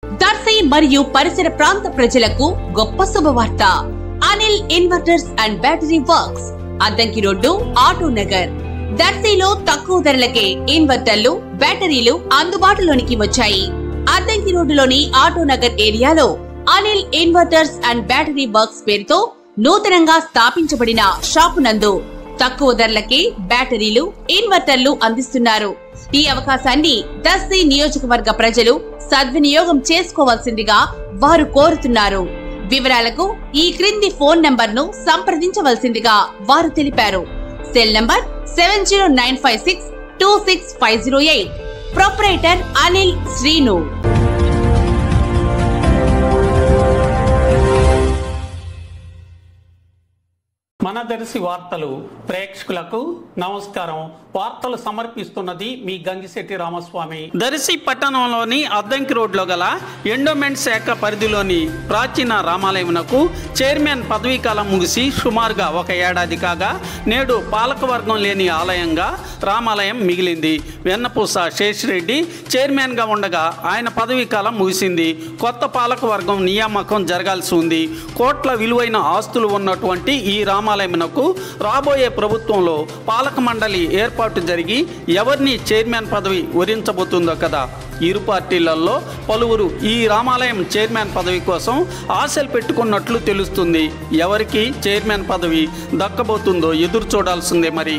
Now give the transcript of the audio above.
దర్శి మరియు పరిసర ప్రాంత ప్రజలకు గొప్ప శుభవార్త. Anil inverters and battery works, Addanki road, auto Nagar. దర్శిలో తక్కువ ధరలకే ఇన్వర్టర్లు, బ్యాటరీలు అందుబాటులోనికి వచ్చాయి. అద్దంకి రోడ్డులోని ఆటో నగర్ ఏరియాలో Anil inverters and battery works పేరుతో నూతనంగా స్థాపించబడిన షాపు నందు తక్కువ ధరలకే బ్యాటరీలు, ఇన్వర్టర్లు అందిస్తున్నారు. ఈ అవకాశాన్ని దర్శి నియోజకవర్గ ప్రజలు సద్వినియోగం చేసుకోవాల్సిందిగా వారు కోరుతున్నారు. వివరాలకు ఈ క్రింది ఫోన్ నంబర్ ను సంప్రదించవలసిందిగా వారు తెలిపారు. Cell number 7095626508. Proprietor Anil Srinu. మన దర్శి వార్తలు ప్రేక్షకులకు నమస్కారం. వార్తలు సమర్పిస్తున్నది మీ గంగిశెట్టి రామస్వామి. దర్శి పట్టణంలోని అద్దంకి రోడ్లో గల ఎండోమెంట్ శాఖ పరిధిలోని ప్రాచీన రామాలయమునకు చైర్మన్ పదవీ కాలం ముగిసి సుమారుగా ఒక ఏడాది కాగా నేడు పాలకవర్గం లేని ఆలయంగా రామాలయం మిగిలింది. వెన్నపూస శేషిరెడ్డి చైర్మన్గా ఉండగా ఆయన పదవీ కాలం ముగిసింది. కొత్త పాలకవర్గం నియామకం జరగాల్సి ఉంది. కోట్ల విలువైన ఆస్తులు ఉన్నటువంటి ఈ రామాలయమునకు రాబోయే ప్రభుత్వంలో పాలక మండలి ఏర్పాటు జరిగి ఎవరిని చైర్మన్ పదవి వరించబోతుందో కదా. ఇరు పార్టీలలో పలువురు ఈ రామాలయం చైర్మన్ పదవి కోసం ఆశలు పెట్టుకున్నట్లు తెలుస్తుంది. ఎవరికి చైర్మన్ పదవి దక్కబోతుందో ఎదురు చూడాల్సిందే మరి.